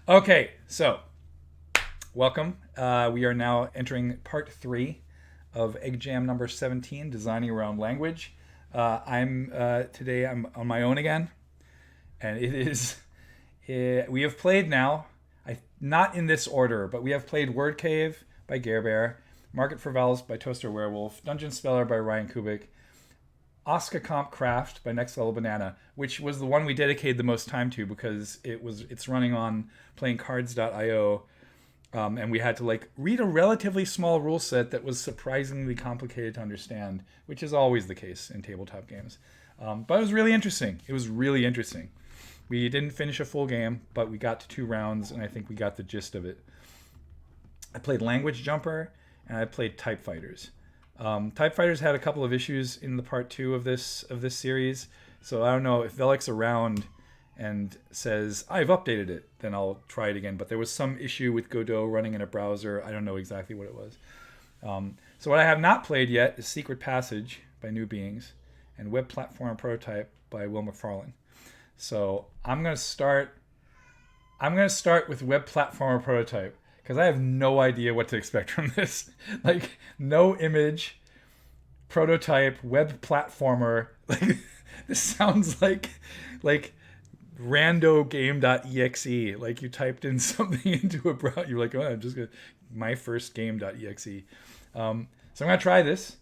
Okay, so welcome. We are now entering part 3 of Eggjam number 17, Designing Around Language. I'm on my own again, and it is we have played now. Not in this order, but we have played Word Cave by Gare Bear, Market for Vowels by Toaster Werewolf, Dungeon Speller by Ryan Kubik, Oscar Comp Craft by Next Level Banana, which was the one we dedicated the most time to because it's running on playingcards.io, and we had to read a relatively small rule set that was surprisingly complicated to understand, which is always the case in tabletop games. But it was really interesting. We didn't finish a full game, but we got to 2 rounds, and I think we got the gist of it. I played Language Jumper, and I played Type Fighters. Type Fighters had a couple of issues in the part 2 of this series, so I don't know if Velik's around and says I've updated it, then I'll try it again. But there was some issue with Godot running in a browser. I don't know exactly what it was. So what I have not played yet is Secret Passage by New Beings and Web Platform Prototype by Will McFarlane. So I'm gonna start with Web Platformer Prototype because I have no idea what to expect from this. No image, prototype, web platformer. This sounds like randogame.exe. Like you typed in something into a browser. You're like, oh, I'm just gonna my first game.exe. So I'm gonna try this.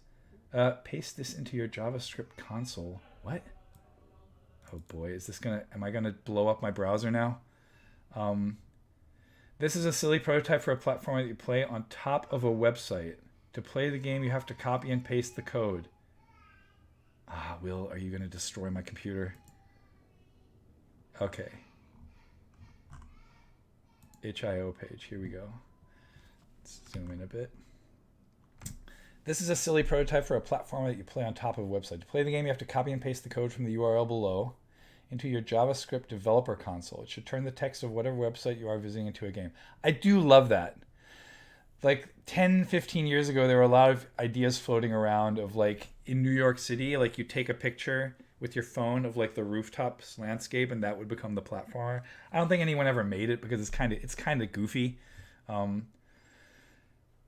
Paste this into your JavaScript console. What? Oh boy, am I gonna blow up my browser now? This is a silly prototype for a platform that you play on top of a website. To play the game, you have to copy and paste the code. Will, are you gonna destroy my computer? Okay. HIO page, here we go. Let's zoom in a bit. This is a silly prototype for a platform that you play on top of a website. To play the game, you have to copy and paste the code from the URL below into your JavaScript developer console. It should turn the text of whatever website you are visiting into a game. I do love that. 10, 15 years ago, there were a lot of ideas floating around of in New York City, you take a picture with your phone of the rooftops landscape and that would become the platformer. I don't think anyone ever made it because it's kind of goofy.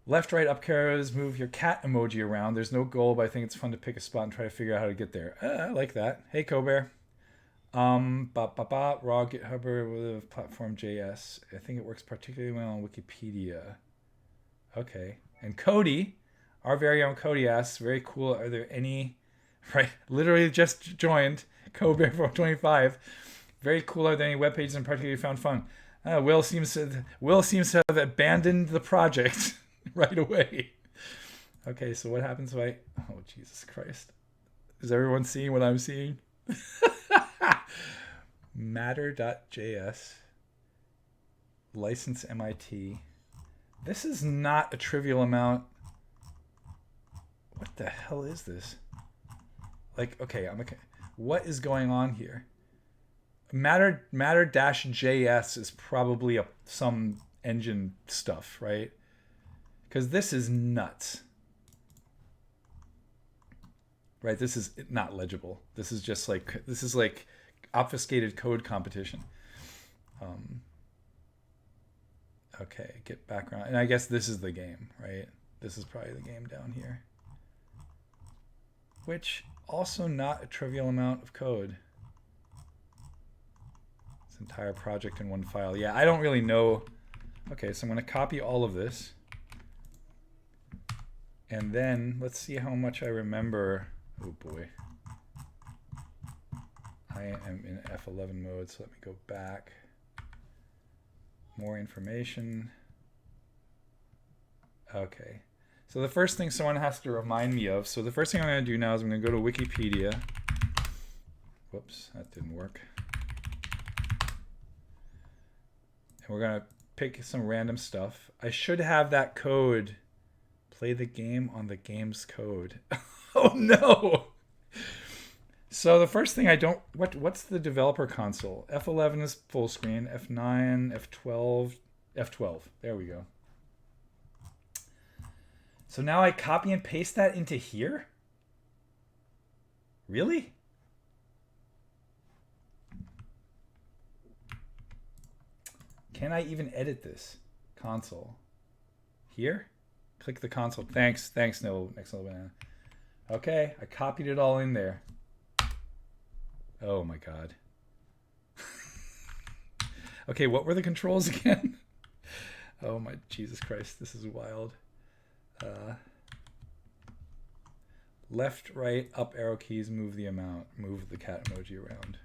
Left, right, up arrows move your cat emoji around. There's no goal, but I think it's fun to pick a spot and try to figure out how to get there. I like that. Hey, Kobear. Raw GitHub with platform JS. I think it works particularly well on Wikipedia. Okay. And Cody, our very own Cody asks, very cool. Are there any, right? Literally just joined Kobear 425. Very cool. Are there any web pages in particular you found fun? Will seems to have abandoned the project right away. Okay, so what happens if oh, Jesus Christ. Is everyone seeing what I'm seeing? Matter.js. License MIT. This is not a trivial amount. What the hell is this? Okay, what is going on here? Matter-JS is probably some engine stuff, right? Because this is nuts. Right, this is not legible. This is just obfuscated code competition. Okay, get background. And I guess this is the game, right? This is probably the game down here. Which also not a trivial amount of code. This entire project in one file. Yeah, I don't really know. Okay, so I'm going to copy all of this. And then let's see how much I remember. Oh boy. I am in F11 mode, so let me go back. More information. Okay. So the first thing someone has to remind me of. So the first thing I'm going to do now is I'm going to go to Wikipedia. Whoops, that didn't work. And we're going to pick some random stuff. I should have that code. Play the game on the game's code. Oh no! So the first thing what's the developer console? F11 is full screen, F9, F12. There we go. So now I copy and paste that into here? Really? Can I even edit this? Console. Here? Click the console. Thanks, no, next little banana. Okay, I copied it all in there. Oh my god. Okay, what were the controls again? Oh my Jesus Christ, this is wild. Left, right, up arrow keys, move the amount. Move the cat emoji around.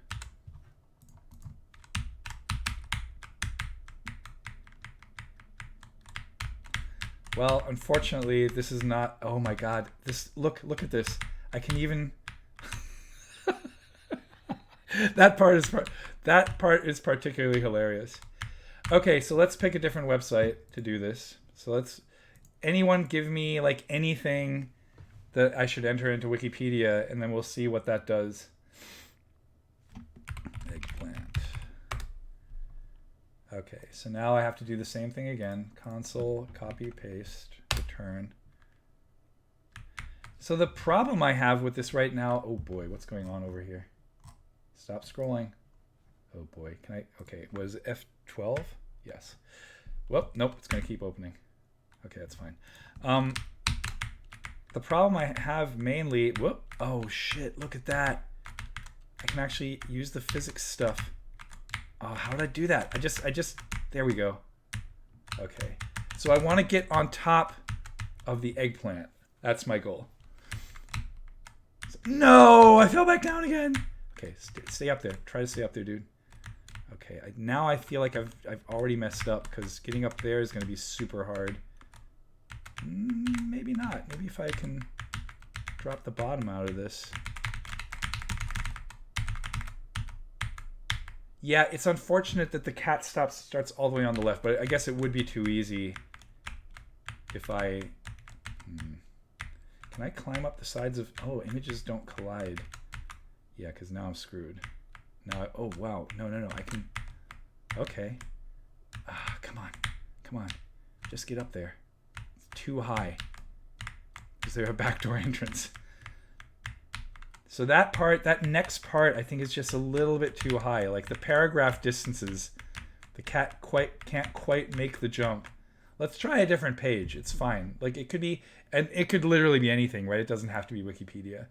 Well, unfortunately, this is not... Oh my god. This look at this. I can even... That part is particularly hilarious. Okay, so let's pick a different website to do this. So let's... Anyone give me like anything that I should enter into Wikipedia, and then we'll see what that does. Eggplant. Okay, so now I have to do the same thing again. Console, copy, paste, return. So the problem I have with this right now... Oh boy, what's going on over here? Stop scrolling. Oh boy, can I... Okay, was it F12? Yes. Well, nope, it's going to keep opening. Okay, that's fine. The problem I have mainly... Whoop! Oh shit, look at that. I can actually use the physics stuff. Oh, how did I do that? I just... There we go. Okay. So I want to get on top of the eggplant. That's my goal. No! I fell back down again! Okay, stay up there. Try to stay up there, dude. Okay, now I feel like I've already messed up, because getting up there is going to be super hard. Maybe not. Maybe if I can drop the bottom out of this. Yeah, it's unfortunate that the cat starts all the way on the left, but I guess it would be too easy if I... Can I climb up the sides of... Oh, images don't collide. Yeah, because now I'm screwed. Now oh, wow. No, I can... Okay. Come on. Just get up there. It's too high. Is there a backdoor entrance? So that next part, I think is just a little bit too high. Like the paragraph distances, the cat can't quite make the jump. Let's try a different page. It's fine. Like it could be, and it could literally be anything, right? It doesn't have to be Wikipedia.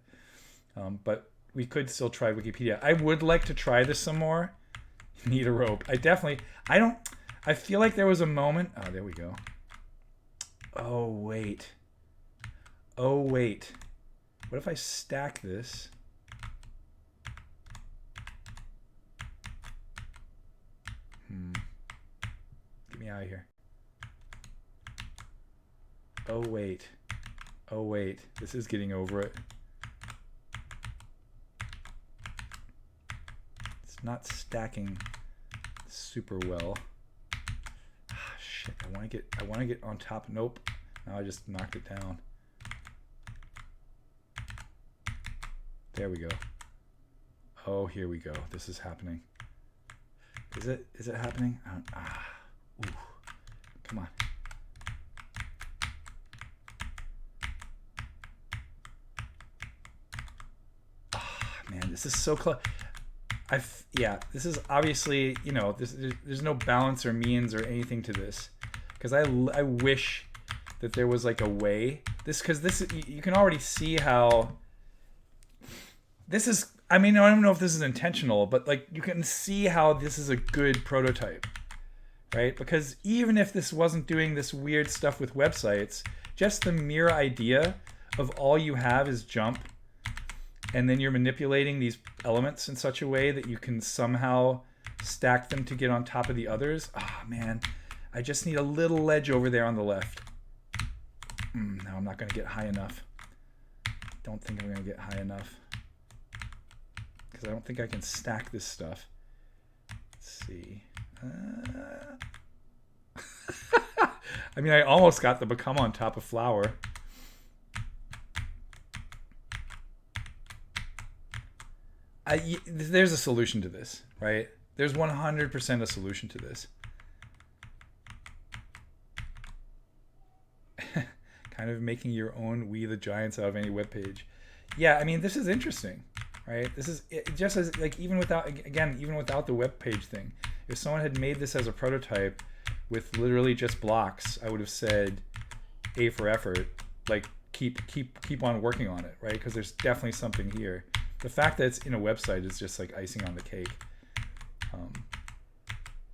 But we could still try Wikipedia. I would like to try this some more. Need a rope. I feel like there was a moment. Oh, there we go. Oh, wait. What if I stack this? Get me out of here. Oh, wait. This is getting over it. It's not stacking super well. Shit, I want to get on top. Nope. Now I just knocked it down. There we go. Oh, here we go. This is happening. Is it happening? Ooh. Come on. Man, this is so close. Yeah, this is obviously, there's no balance or means or anything to this, because I wish that there was like a way. Because you can already see how this is. I mean, I don't know if this is intentional, but like you can see how this is a good prototype, right? Because even if this wasn't doing this weird stuff with websites, just the mere idea of all you have is jump, and then you're manipulating these elements in such a way that you can somehow stack them to get on top of the others. Ah, man, I just need a little ledge over there on the left. No, I'm not going to get high enough. Don't think I'm going to get high enough, because I don't think I can stack this stuff. Let's see. I mean, I almost got the become on top of flower. There's a solution to this, right? There's 100% a solution to this. Kind of making your own We the Giants out of any web page. Yeah, I mean, this is interesting, right? This is just as like even without the web page thing, If someone had made this as a prototype with literally just blocks, I would have said A for effort. Like keep on working on it, right? Because there's definitely something here. The fact that it's in a website is just like icing on the cake.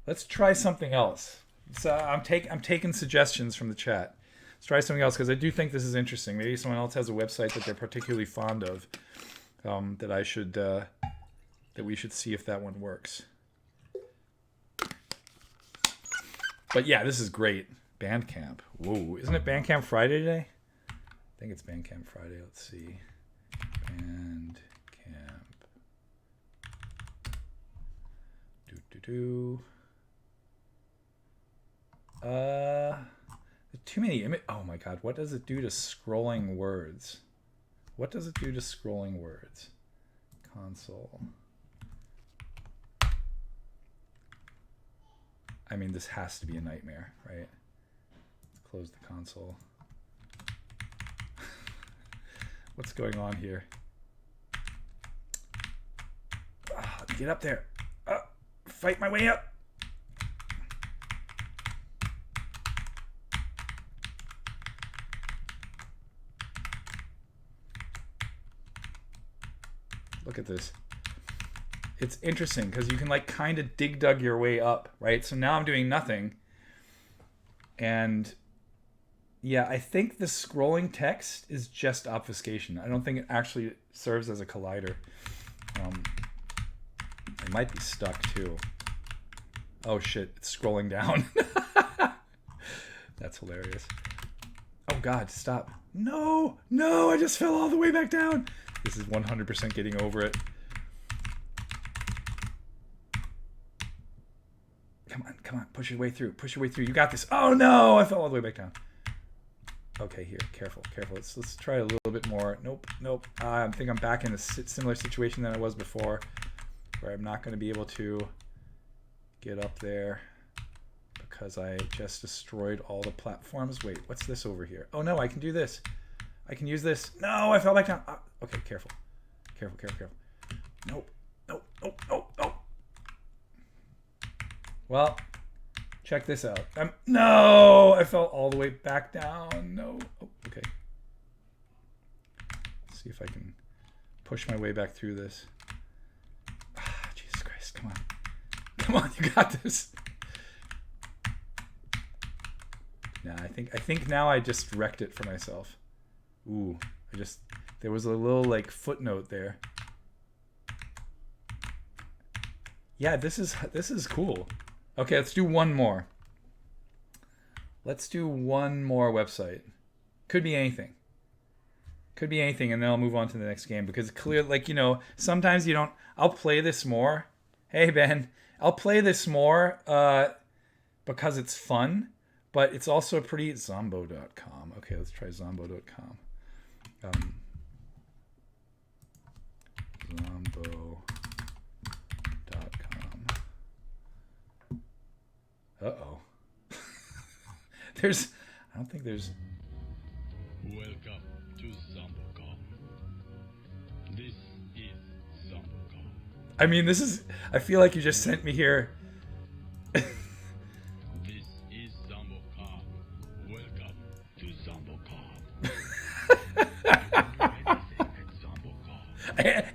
Let's try something else. So I'm taking suggestions from the chat. Let's try something else because I do think this is interesting. Maybe someone else has a website that they're particularly fond of that we should see if that one works. But yeah, this is great. Bandcamp. Whoa, isn't it Bandcamp Friday today? I think it's Bandcamp Friday. Let's see. Bandcamp. Too many oh my god, what does it do to scrolling words? What does it do to scrolling words? Console. I mean, this has to be a nightmare, right? Let's close the console. What's going on here? Get up there. Fight my way up. Look at this. It's interesting because you can like kind of dug your way up, right? So now I'm doing nothing. And yeah, I think the scrolling text is just obfuscation. I don't think it actually serves as a collider. It might be stuck too. Oh shit, it's scrolling down. That's hilarious. Oh god, stop. No, I just fell all the way back down. This is 100% getting over it. Come on, push your way through. You got this. Oh no, I fell all the way back down. Okay, here, careful. Let's try a little bit more. Nope. I think I'm back in a similar situation than I was before, where I'm not going to be able to get up there because I just destroyed all the platforms. Wait, what's this over here? Oh no, I can do this. I can use this. No, I fell back down. Okay, careful. Nope. Well, check this out. No, I fell all the way back down. No. Oh, okay. Let's see if I can push my way back through this. Jesus Christ, come on, you got this. Nah, I think now I just wrecked it for myself. Ooh, there was a little like footnote there. Yeah, this is cool. Okay, let's do one more. Let's do one more website. Could be anything, and then I'll move on to the next game because clear, like, you know, sometimes you don't. I'll play this more. Hey Ben, I'll play this more because it's fun, but it's also pretty Zombo.com. Okay, let's try Zombo.com. Zombo.com. Uh-oh. I don't think there's... Welcome to Zombo.com. This is Zombo.com. I mean, I feel like you just sent me here. This is Zombo.com. Welcome to Zombo.com.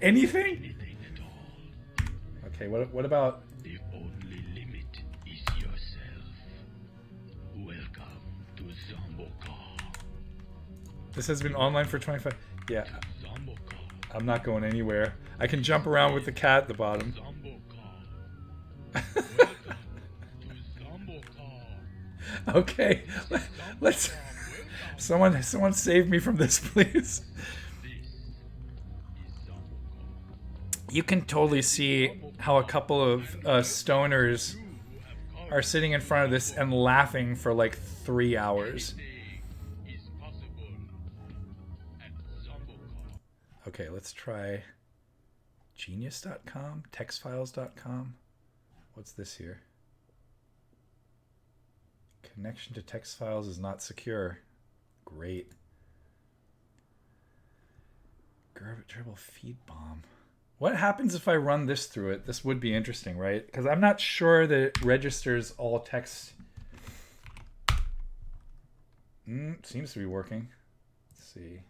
Anything? Anything at all. Okay, what about... The only limit is yourself. Welcome to Zombo.com. This has been online for 25... Yeah. Zombo.com. I'm not going anywhere. I can jump around with the cat at the bottom. Zombo.com. Welcome to Zombo.com. Okay. Let's... Someone save me from this, please. You can totally see how a couple of stoners are sitting in front of this and laughing for like 3 hours. Okay, let's try genius.com, textfiles.com. What's this here? Connection to text files is not secure. Great. Gerbil feed bomb. What happens if I run this through it? This would be interesting, right? Because I'm not sure that it registers all text. Seems to be working. Let's see.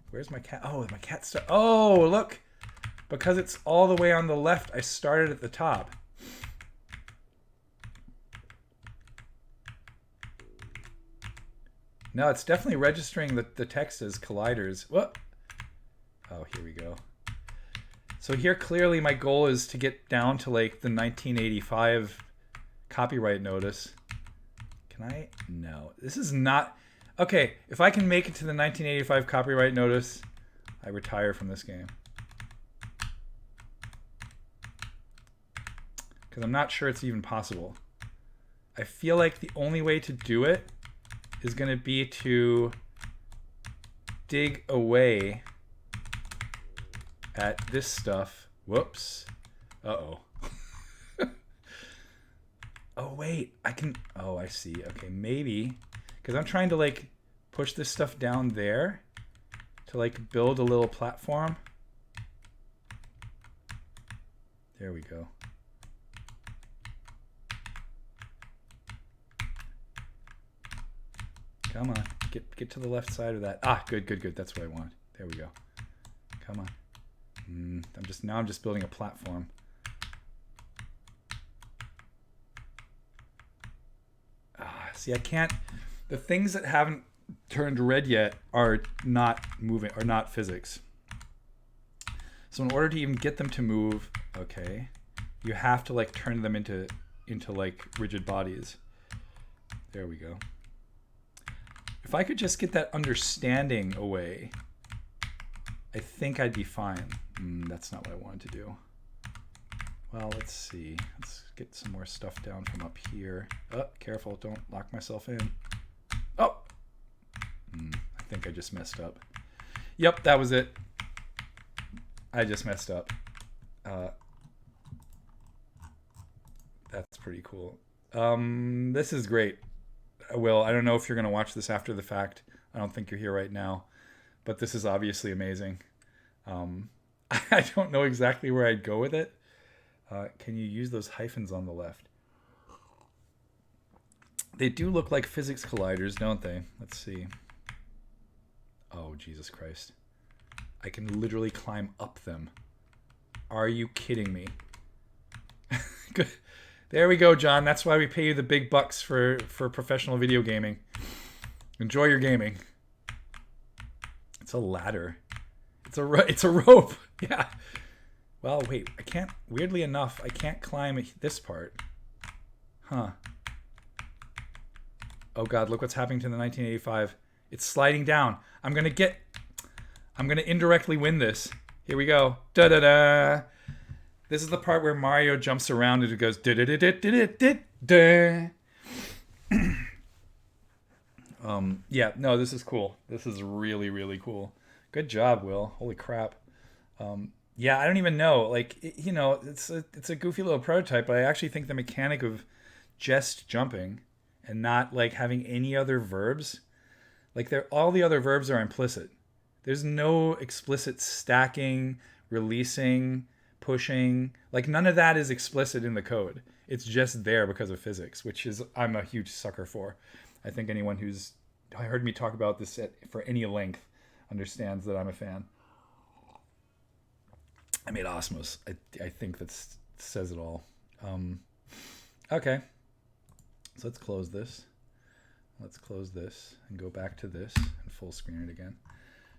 Where's my cat? Oh, my cat Oh, look. Because it's all the way on the left, I started at the top. No, it's definitely registering the text as colliders. What? Oh, here we go. So here, clearly, my goal is to get down to like the 1985 copyright notice. Can I? No. This is not... Okay, if I can make it to the 1985 copyright notice, I retire from this game. Because I'm not sure it's even possible. I feel like the only way to do it is going to be to dig away at this stuff. Whoops. Uh-oh. Oh, wait. I can... Oh, I see. Okay, maybe... Because I'm trying to, like, push this stuff down there to, like, build a little platform. There we go. Come on. Get to the left side of that. Ah, good. That's what I want. There we go. Come on. I'm just building a platform. See, I can't... The things that haven't turned red yet are not moving, are not physics. So in order to even get them to move, okay, you have to like turn them into like rigid bodies. There we go. If I could just get that understanding away, I think I'd be fine. That's not what I wanted to do. Well, let's see. Let's get some more stuff down from up here. Oh, careful, don't lock myself in. Oh! I think I just messed up. Yep, that was it. I just messed up. That's pretty cool. This is great. Will, I don't know if you're going to watch this after the fact. I don't think you're here right now. But this is obviously amazing. I don't know exactly where I'd go with it. Can you use those hyphens on the left? They do look like physics colliders, don't they? Let's see. Oh, Jesus Christ. I can literally climb up them. Are you kidding me? Good. There we go, John. That's why we pay you the big bucks for professional video gaming. Enjoy your gaming. It's a ladder. It's a rope. Yeah. Well, wait. I can't... Weirdly enough, I can't climb this part. Huh. Oh, God. Look what's happening to the 1985. It's sliding down. I'm going to indirectly win this. Here we go. Da-da-da. This is the part where Mario jumps around and it goes da-da-da-da-da-da-da. Yeah, no, this is cool. This is really, really cool. Good job, Will. Holy crap. Yeah, I don't even know. Like, it's a goofy little prototype, but I actually think the mechanic of just jumping and not like having any other verbs, like all the other verbs are implicit. There's no explicit stacking, releasing, pushing. Like none of that is explicit in the code. It's just there because of physics, which is I'm a huge sucker for. I think anyone who's heard me talk about this for any length understands that I'm a fan. I made Osmos. I think that says it all. Okay. So let's close this. Let's close this and go back to this and full screen it again.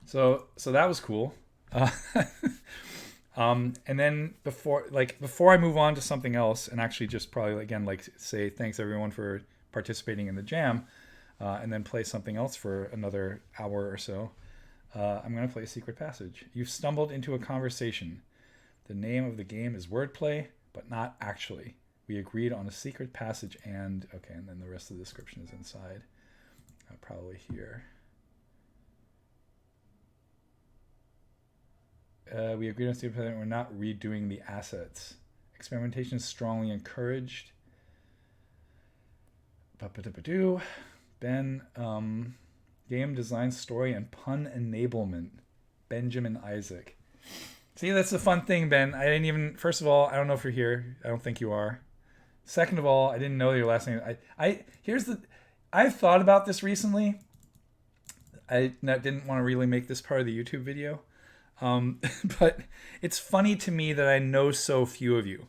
So that was cool. And then before I move on to something else and actually just probably again like say thanks everyone for participating in the jam, and then play something else for another hour or so. I'm going to play a secret passage. You've stumbled into a conversation. The name of the game is Wordplay, but not actually. We agreed on a secret passage and then the rest of the description is inside. Probably here. We agreed on secret passage. We're not redoing the assets. Experimentation is strongly encouraged. Ben, game design, story, and pun enablement. Benjamin Isaac. See, that's the fun thing, Ben. I didn't even. First of all, I don't know if you're here. I don't think you are. Second of all, I didn't know your last name. I here's the. I've thought about this recently. Didn't want to really make this part of the YouTube video, but it's funny to me that I know so few of you,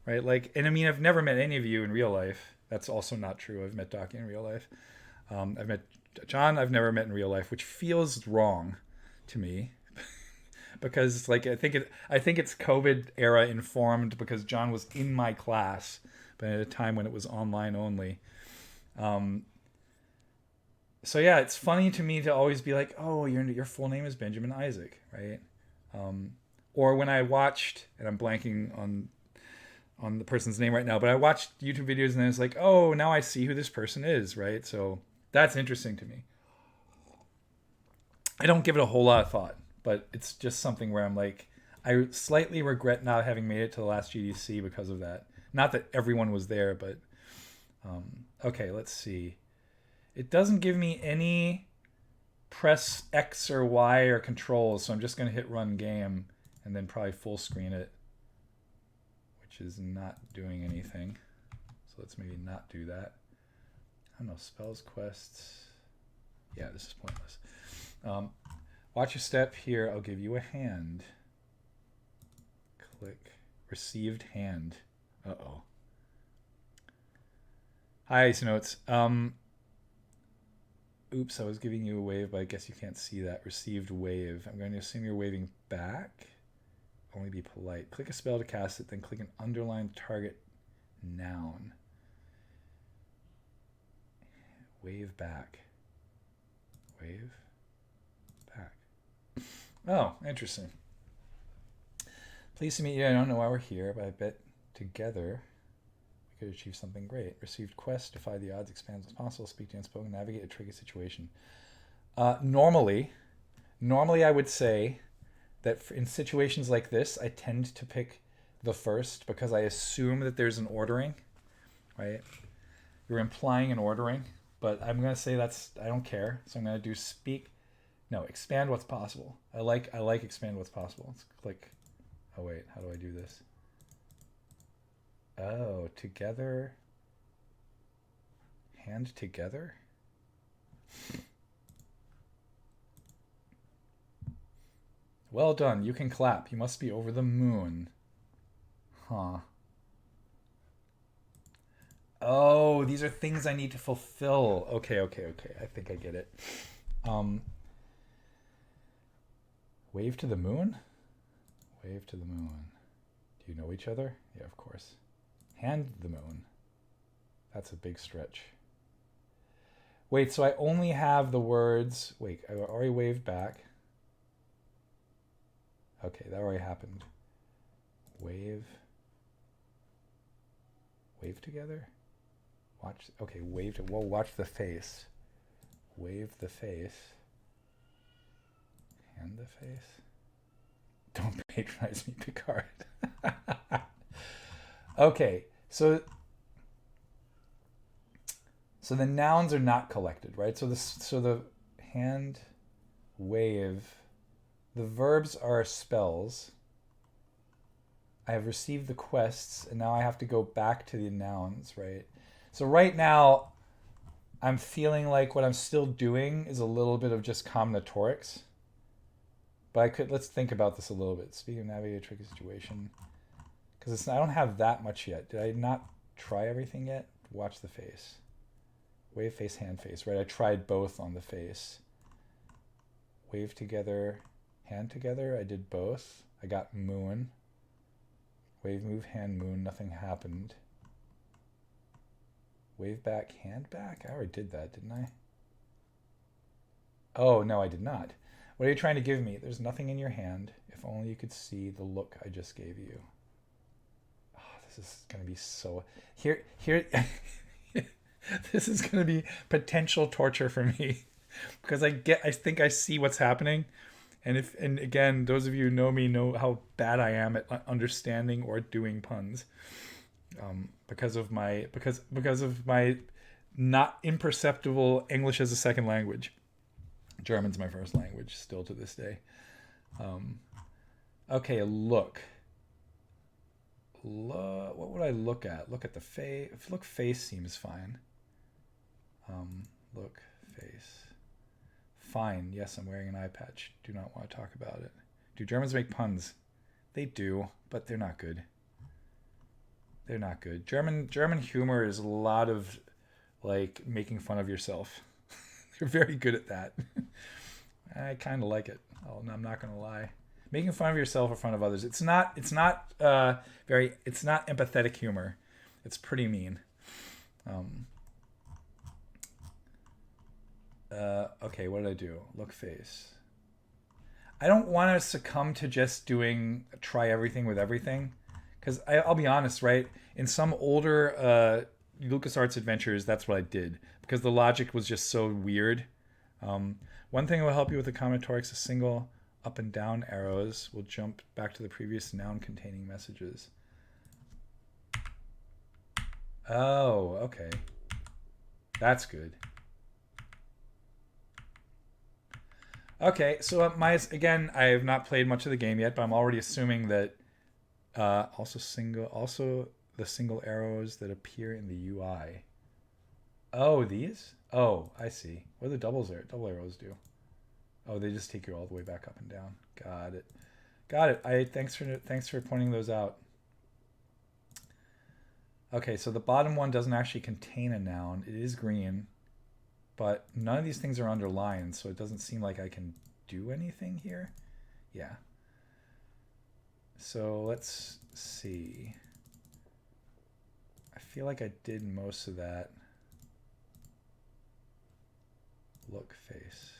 right? Like, and I mean, I've never met any of you in real life. That's also not true. I've met Docky in real life. I've met John. I've never met in real life, which feels wrong to me because like I think it's COVID era informed because John was in my class, but at a time when it was online only. So yeah, it's funny to me to always be like, oh, your full name is Benjamin Isaac, right? Or when I watched, and I'm blanking on the person's name right now, but I watched YouTube videos and then it's like, oh, now I see who this person is, right? So that's interesting to me. I don't give it a whole lot of thought, but it's just something where I'm like, I slightly regret not having made it to the last GDC because of that. Not that everyone was there, but okay, let's see. It doesn't give me any press X or Y or controls, so I'm just going to hit run game and then probably full screen it, which is not doing anything. So let's maybe not do that. I don't know, spells, quests. Yeah, this is pointless. Watch your step here. I'll give you a hand. Click. Received hand. Uh-oh. Hi, Ice Notes. Oops, I was giving you a wave, but I guess you can't see that. Received wave. I'm going to assume you're waving back. Only be polite. Click a spell to cast it, then click an underlined target noun. Wave back. Wave back. Oh, interesting. Pleased to meet you. I don't know why we're here, but I bet together we could achieve something great. Received quest, defy the odds, expand what's possible, speak to unspoken, navigate a tricky situation. Normally I would say that in situations like this, I tend to pick the first because I assume that there's an ordering, right? You're implying an ordering, but I'm going to say I don't care. So I'm going to do expand what's possible. I like expand what's possible. Let's click. Oh wait, how do I do this? Oh, together. Hand together? Well done. You can clap. You must be over the moon. Huh. Oh, these are things I need to fulfill. Okay. I think I get it. Wave to the moon? Wave to the moon. Do you know each other? Yeah, of course. Hand the moon. That's a big stretch. Wait, so I only have the words... Wait, I already waved back. Okay, that already happened. Wave. Wave together? Watch... Okay, wave to... Whoa, watch the face. Wave the face. Hand the face. Don't patronize me, Picard. Okay, so the nouns are not collected, right? So the hand, wave, the verbs are spells. I have received the quests, and now I have to go back to the nouns, right? So right now, I'm feeling like what I'm still doing is a little bit of just combinatorics. But let's think about this a little bit. Speaking of navigate a tricky situation, because I don't have that much yet. Did I not try everything yet? Watch the face. Wave face, hand face, right? I tried both on the face. Wave together, hand together. I did both. I got moon. Wave, move, hand, moon. Nothing happened. Wave back, hand back. I already did that, didn't I? Oh, no, I did not. What are you trying to give me? There's nothing in your hand. If only you could see the look I just gave you. Oh, this is going to be so... Here... This is going to be potential torture for me. Because I think I see what's happening. And again, those of you who know me know how bad I am at understanding or doing puns. Because of my not imperceptible English as a second language. German's my first language, still to this day. Okay, look. What would I look at? Look at the face. Look face seems fine. Look face. Fine. Yes, I'm wearing an eye patch. Do not want to talk about it. Do Germans make puns? They do, but they're not good. They're not good. German humor is a lot of like making fun of yourself. They're very good at that. I kind of like it. Oh, I'm not gonna lie. Making fun of yourself in front of others. It's not. It's not empathetic humor. It's pretty mean. Okay, what did I do? Look face. I don't want to succumb to just doing try everything with everything, because I'll be honest, right? In some older LucasArts adventures, that's what I did because the logic was just so weird. One thing that will help you with the combinatorics: a single up and down arrows will jump back to the previous noun containing messages. Oh, okay, that's good. Okay, so again, I have not played much of the game yet, but I'm already assuming that also the single arrows that appear in the UI. Oh, these? Oh, I see. What do the double arrows do? Oh, they just take you all the way back up and down. Got it. Got it. Thanks for pointing those out. Okay, so the bottom one doesn't actually contain a noun. It is green, but none of these things are underlined, so it doesn't seem like I can do anything here. Yeah. So let's see. I feel like I did most of that. Look face.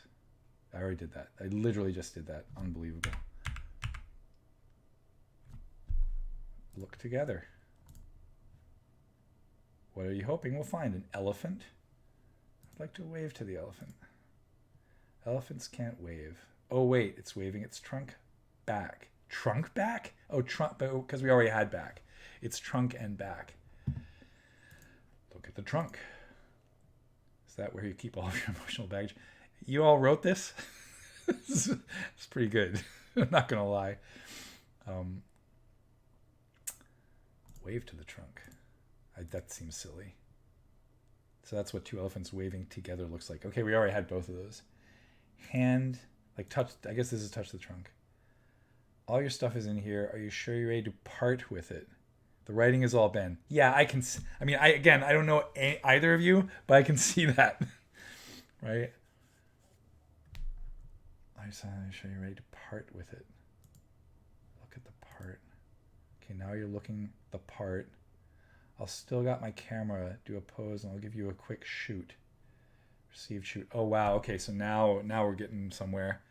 I already did that. I literally just did that. Unbelievable. Look together. What are you hoping we'll find? An elephant? I'd like to wave to the elephant. Elephants can't wave. Oh, wait. It's waving its trunk back. Trunk back? Oh, trunk, because we already had back. It's trunk and back. Look at the trunk. Is that where you keep all of your emotional baggage? You all wrote this? It's pretty good. I'm not going to lie. Wave to the trunk. That seems silly. So that's what two elephants waving together looks like. Okay, we already had both of those. Hand, like touch, I guess this is touch the trunk. All your stuff is in here. Are you sure you're ready to part with it? The writing is all Ben. Yeah, I can. I mean, I don't know either of you, but I can see that. Right? I'm sure you're ready to part with it. Look at the part. Okay, now you're looking the part. I'll still got my camera, do a pose, and I'll give you a quick shoot. Receive shoot. Oh wow. Okay, so now we're getting somewhere.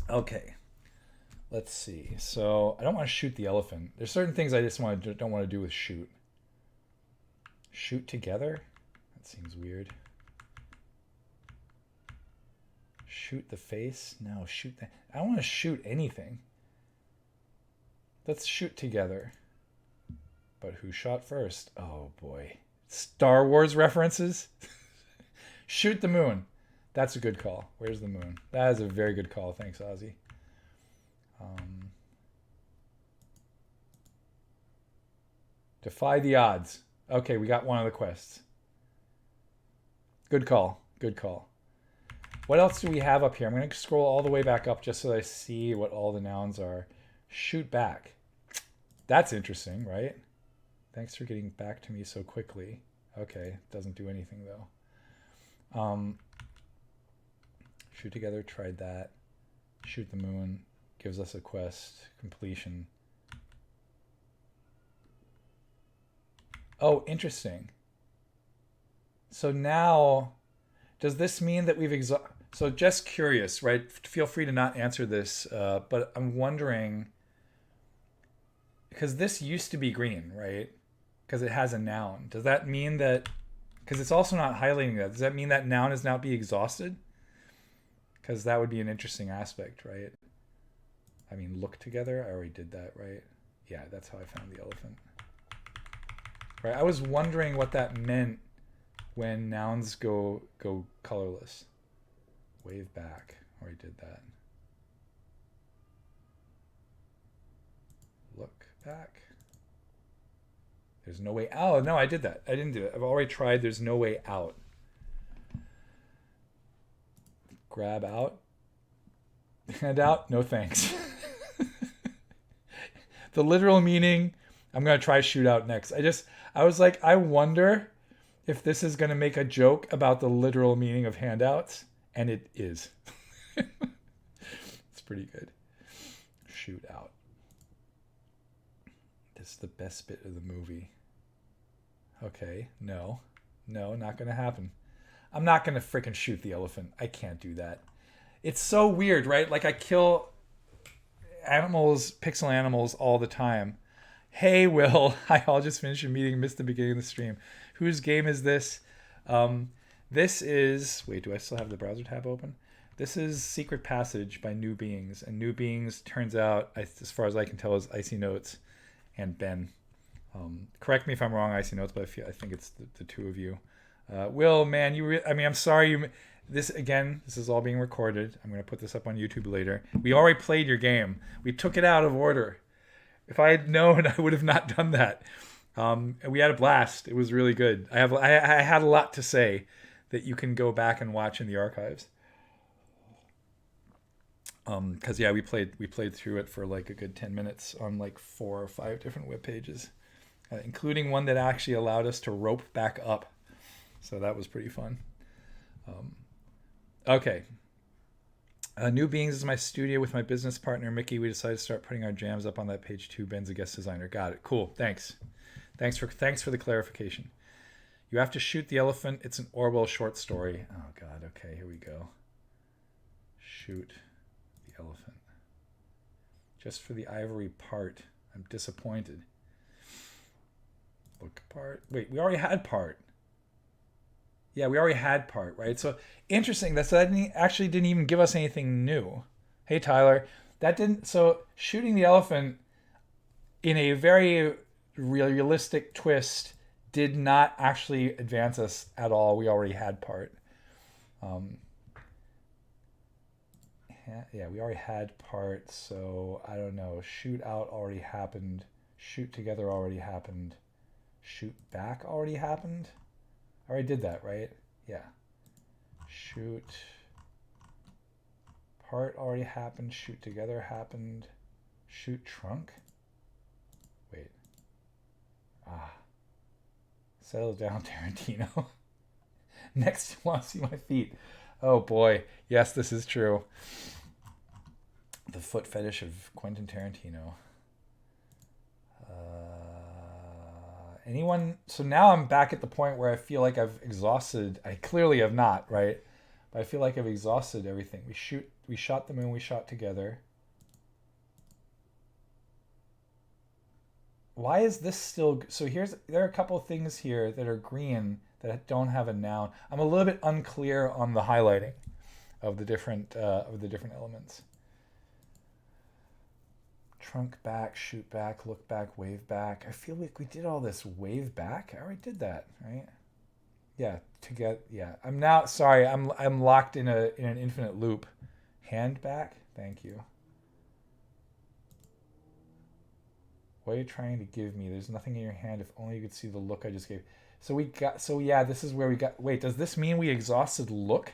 Okay. Let's see. So I don't want to shoot the elephant. There's certain things I just don't want to do with shoot. Shoot together? That seems weird. Shoot the face? No, shoot the... I don't want to shoot anything. Let's shoot together. But who shot first? Oh boy. Star Wars references? Shoot the moon. That's a good call. Where's the moon? That is a very good call. Thanks, Ozzy. Defy the odds. Okay, we got one of the quests. Good call. Good call. What else do we have up here? I'm going to scroll all the way back up just so I see what all the nouns are. Shoot back. That's interesting, right? Thanks for getting back to me so quickly. Okay, doesn't do anything though. Shoot together, tried that. Shoot the moon gives us a quest completion. Oh, interesting. So now, does this mean that we've so just curious, right? Feel free to not answer this, but I'm wondering, because this used to be green, right? Because it has a noun. Does that mean that, because it's also not highlighting that, does that mean that noun is now be exhausted? Because that would be an interesting aspect, right? I mean, look together. I already did that, right? Yeah, that's how I found the elephant. Right. I was wondering what that meant when nouns go colorless. Wave back. Already did that. back. There's no way out. Oh, no, I did that. I didn't do it. I've already tried. There's no way out. Grab out. Hand out. No thanks. The literal meaning, I'm going to try shoot out next. I was like, I wonder if this is going to make a joke about the literal meaning of handouts. And it is. It's pretty good. Shoot out. This is the best bit of the movie. Okay, no, not gonna happen. I'm not gonna freaking shoot the elephant. I can't do that. It's so weird, right? Like I kill animals, pixel animals all the time. Hey, Will, I'll just finish your meeting. Missed the beginning of the stream. Whose game is this? This is. Wait, do I still have the browser tab open? This is Secret Passage by New Beings, and New Beings turns out, as far as I can tell, is Icy Notes and Ben. Correct me if I'm wrong, Icy Notes, but I think it's the two of you. Will, man, I'm sorry. This is all being recorded. I'm going to put this up on YouTube later. We already played your game. We took it out of order. If I had known, I would have not done that. We had a blast. It was really good. I had a lot to say that you can go back and watch in the archives. Because we played through it for like a good 10 minutes on like 4 or 5 different web pages, including one that actually allowed us to rope back up. So that was pretty fun. Okay. New Beings is my studio with my business partner Mickey. We decided to start putting our jams up on that page too. Ben's a guest designer. Got it. Cool. Thanks for the clarification. You have to shoot the elephant. It's an Orwell short story. Oh God. Okay, here we go. Shoot the elephant. Just for the ivory part. I'm disappointed. Look part. Wait, we already had part. Yeah, we already had part, right? So interesting. That actually didn't even give us anything new. Hey, Tyler. So shooting the elephant in a very realistic twist did not actually advance us at all. We already had part. Yeah, we already had part. So I don't know. Shoot out already happened. Shoot together already happened. Shoot back already happened. I already did that, right? Yeah. Shoot. Part already happened. Shoot together happened. Shoot trunk. Wait. Settle down, Tarantino. Next, you want to see my feet. Oh boy. Yes, this is true. The foot fetish of Quentin Tarantino. Anyone? So now I'm back at the point where I feel like I've exhausted. I clearly have not, right? But I feel like I've exhausted everything. We shot the moon. We shot together. Why is this still? So there are a couple of things here that are green that don't have a noun. I'm a little bit unclear on the highlighting of the different elements. Trunk back, shoot back, look back, wave back. I feel like we did all this wave back. I already did that, right? Yeah, I'm now sorry. I'm locked in an infinite loop. Hand back. Thank you. What are you trying to give me? There's nothing in your hand. If only you could see the look I just gave. This is where we got. Wait, does this mean we exhausted look?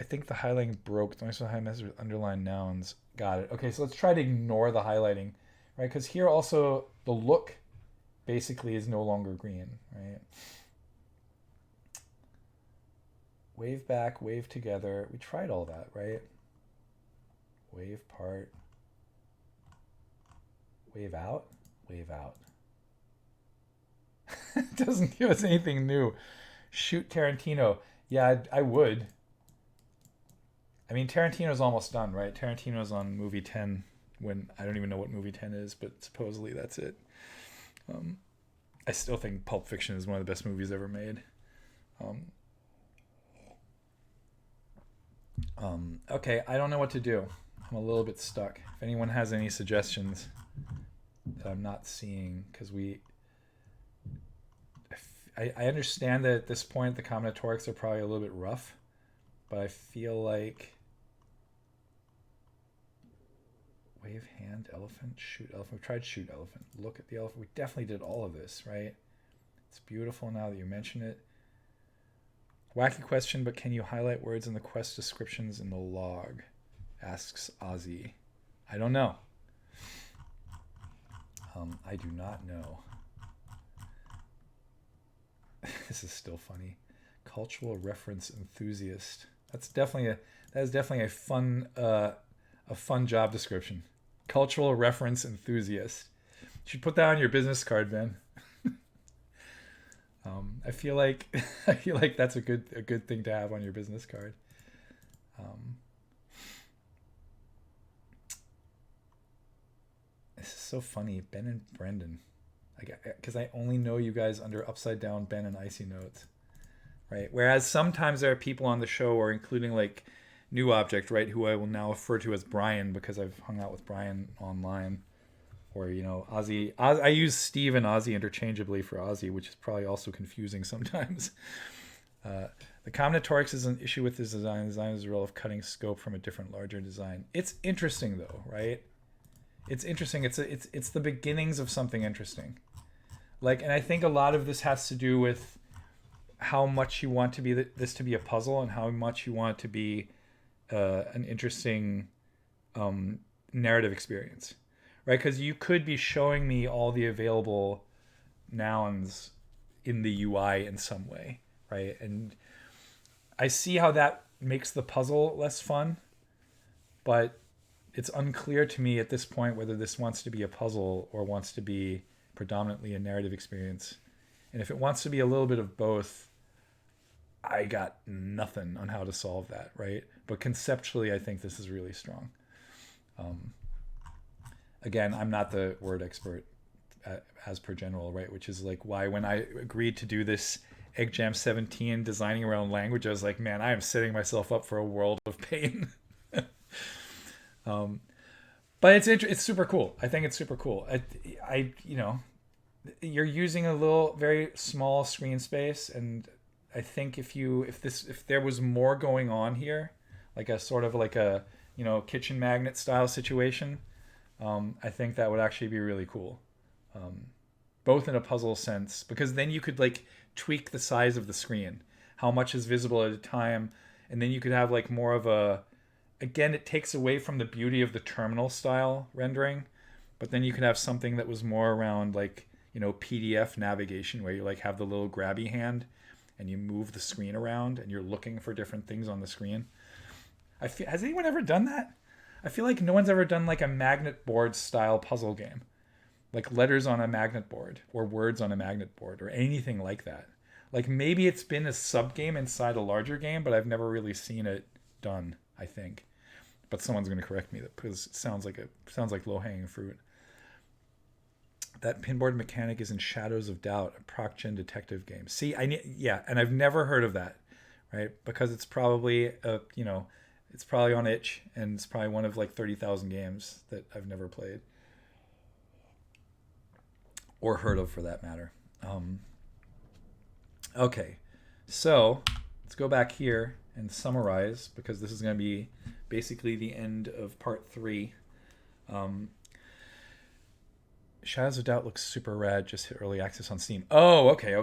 I think the highlighting broke. Don't I have messages with underlined nouns? Got it. Okay, so let's try to ignore the highlighting, right? Because here also the look basically is no longer green, right? Wave back, wave together. We tried all that, right? Wave part. Wave out, wave out. It doesn't give us anything new. Shoot Tarantino. Yeah, I would. I mean, Tarantino's almost done, right? Tarantino's on movie 10 when I don't even know what movie 10 is, but supposedly that's it. I still think Pulp Fiction is one of the best movies ever made. Okay, I don't know what to do. I'm a little bit stuck. If anyone has any suggestions that I'm not seeing, because I understand that at this point the combinatorics are probably a little bit rough, but I feel like Wave hand, elephant, shoot elephant. We tried shoot elephant. Look at the elephant. We definitely did all of this, right? It's beautiful now that you mention it. Wacky question, but can you highlight words in the quest descriptions in the log? Asks Ozzy. I don't know. I do not know. This is still funny. Cultural reference enthusiast. That is definitely a fun job description. Cultural reference enthusiast. You should put that on your business card, Ben. I feel like that's a good thing to have on your business card. This is so funny, Ben and Brendan. Because I only know you guys under Upside Down Ben and Icy Notes, right? Whereas sometimes there are people on the show, or including like New Object, right, who I will now refer to as Brian because I've hung out with Brian online. Or, you know, Ozzy. I use Steve and Ozzy interchangeably for Ozzy, which is probably also confusing sometimes. The combinatorics is an issue with this design. The design is a role of cutting scope from a different, larger design. It's interesting, though, right? It's interesting. It's the beginnings of something interesting. Like, and I think a lot of this has to do with how much you want to be this to be a puzzle, and how much you want it to be an interesting narrative experience. Right, because you could be showing me all the available nouns in the UI in some way, right? And I see how that makes the puzzle less fun, but it's unclear to me at this point whether this wants to be a puzzle or wants to be predominantly a narrative experience. And if it wants to be a little bit of both, I got nothing on how to solve that, right? But conceptually, I think this is really strong. Again, I'm not the word expert as per general, right? Which is like why when I agreed to do this Eggjam 17 designing around language, I was like, man, I am setting myself up for a world of pain. But it's super cool. I think it's super cool. I you know, you're using a very small screen space, and I think if there was more going on here, like a sort of like a, you know, kitchen magnet style situation, I think that would actually be really cool. Both in a puzzle sense, because then you could like tweak the size of the screen, how much is visible at a time, and then you could have like more of a, again, it takes away from the beauty of the terminal style rendering, but then you could have something that was more around like, you know, PDF navigation, where you like have the little grabby hand and you move the screen around and you're looking for different things on the screen. Has anyone ever done that? I feel like no one's ever done like a magnet board style puzzle game, like letters on a magnet board or words on a magnet board or anything like that. Like maybe it's been a sub game inside a larger game, but I've never really seen it done, I think. But someone's going to correct me because it sounds like low hanging fruit. That pinboard mechanic is in Shadows of Doubt, a proc gen detective game. See, and I've never heard of that, right? Because it's probably it's probably on itch, and it's probably one of like 30,000 games that I've never played or heard of, for that matter. Okay, so let's go back here and summarize, because this is going to be basically the end of part 3. Shadows of Doubt looks super rad. Just hit early access on Steam. Oh, okay.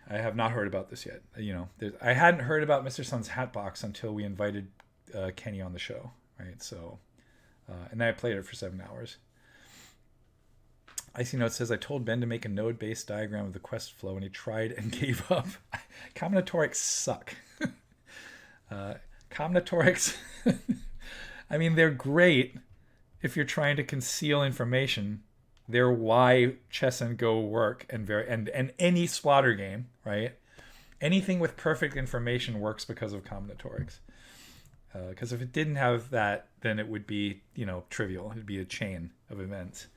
I have not heard about this yet. You know, I hadn't heard about Mr. Sun's Hatbox until we invited Kenny on the show, right? So, and then I played it for 7 hours. Icy Note says, I told Ben to make a node-based diagram of the quest flow, and he tried and gave up. Combinatorics suck. Combinatorics, I mean, they're great if you're trying to conceal information. They're why chess and Go work, and any slaughter game, right? Anything with perfect information works because of combinatorics. Because if it didn't have that, then it would be, you know, trivial. It'd be a chain of events,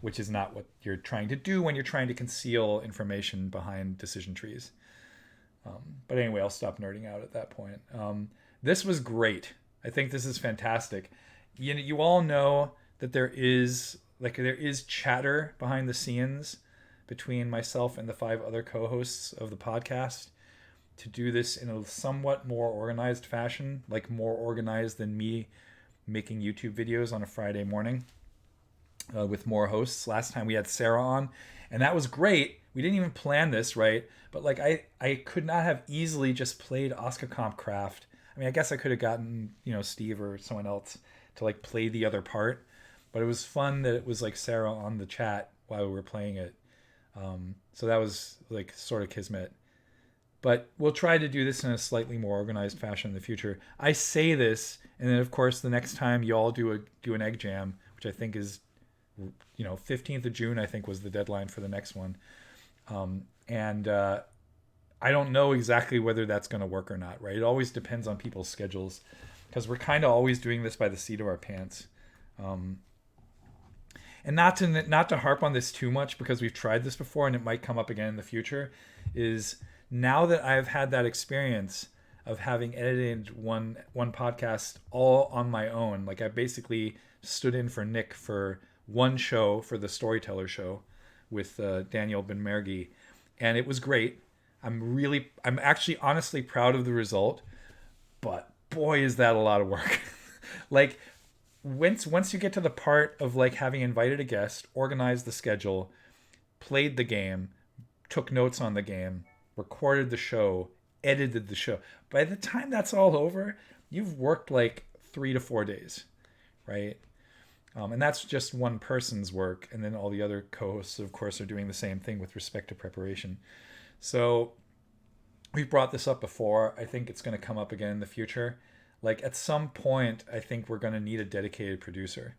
which is not what you're trying to do when you're trying to conceal information behind decision trees. But anyway, I'll stop nerding out at that point. This was great. I think this is fantastic. You all know that there is chatter behind the scenes between myself and the 5 other co-hosts of the podcast to do this in a somewhat more organized fashion, like more organized than me making YouTube videos on a Friday morning with more hosts. Last time we had Sarah on, and that was great. We didn't even plan this, right? But like I could not have easily just played Oscar Comp Craft. I mean, I guess I could have gotten, Steve or someone else to like play the other part, but it was fun that it was like Sarah on the chat while we were playing it. So that was like sort of kismet. But we'll try to do this in a slightly more organized fashion in the future. I say this, and then of course the next time you all do an egg jam, which I think is 15th of June, I think was the deadline for the next one. And I don't know exactly whether that's going to work or not, right? It always depends on people's schedules, because we're kind of always doing this by the seat of our pants. And not to harp on this too much, because we've tried this before and it might come up again in the future, is now that I've had that experience of having edited one podcast all on my own, like I basically stood in for Nick for one show, for the Storyteller show with Daniel Benmergui, and it was great. I'm actually honestly proud of the result, but boy, is that a lot of work. Like once you get to the part of like having invited a guest, organized the schedule, played the game, took notes on the game, recorded the show, edited the show. By the time that's all over, you've worked like 3 to 4 days, right? And that's just one person's work. And then all the other co-hosts, of course, are doing the same thing with respect to preparation. So we've brought this up before. I think it's going to come up again in the future. Like at some point, I think we're going to need a dedicated producer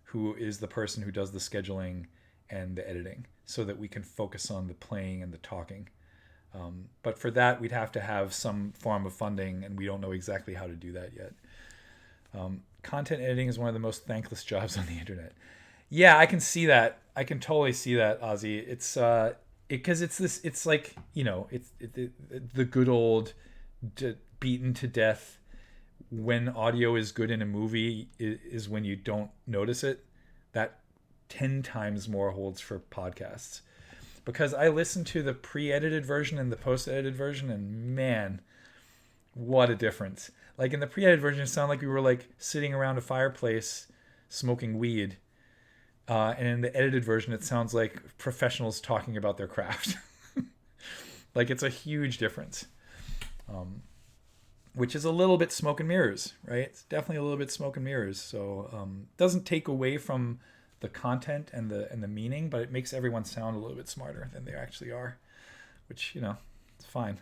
who is the person who does the scheduling and the editing, so that we can focus on the playing and the talking. But for that, we'd have to have some form of funding, and we don't know exactly how to do that yet. Content editing is one of the most thankless jobs on the internet. Yeah, I can see that. I can totally see that, Ozzy. It's because it's like, it's the good old beaten to death when audio is good in a movie is when you don't notice it. That 10 times more holds for podcasts, because I listened to the pre-edited version and the post-edited version, and man, what a difference. Like in the pre-edited version, it sounded like we were like sitting around a fireplace smoking weed. And in the edited version, it sounds like professionals talking about their craft. Like it's a huge difference. Which is a little bit smoke and mirrors, right? It's definitely a little bit smoke and mirrors. So doesn't take away from the content and the meaning, but it makes everyone sound a little bit smarter than they actually are, which, it's fine.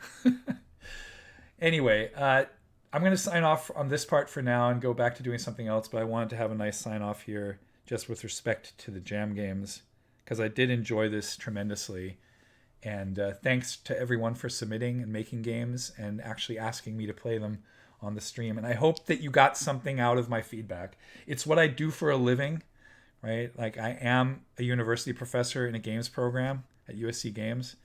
Anyway, I'm going to sign off on this part for now and go back to doing something else, but I wanted to have a nice sign off here just with respect to the Jam Games, because I did enjoy this tremendously. And thanks to everyone for submitting and making games and actually asking me to play them on the stream. And I hope that you got something out of my feedback. It's what I do for a living, right? Like I am a university professor in a games program at USC Games.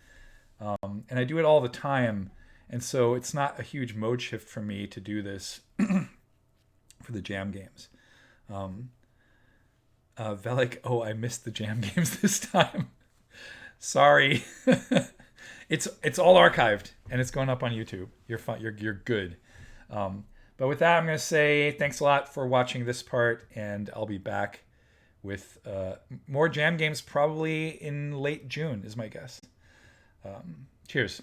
And I do it all the time. And so it's not a huge mode shift for me to do this for the Jam Games. Velik, I missed the Jam Games this time. Sorry. It's all archived and it's going up on YouTube. You're fine. You're good. But with that, I'm going to say thanks a lot for watching this part, and I'll be back with more Jam Games probably in late June is my guess. Cheers.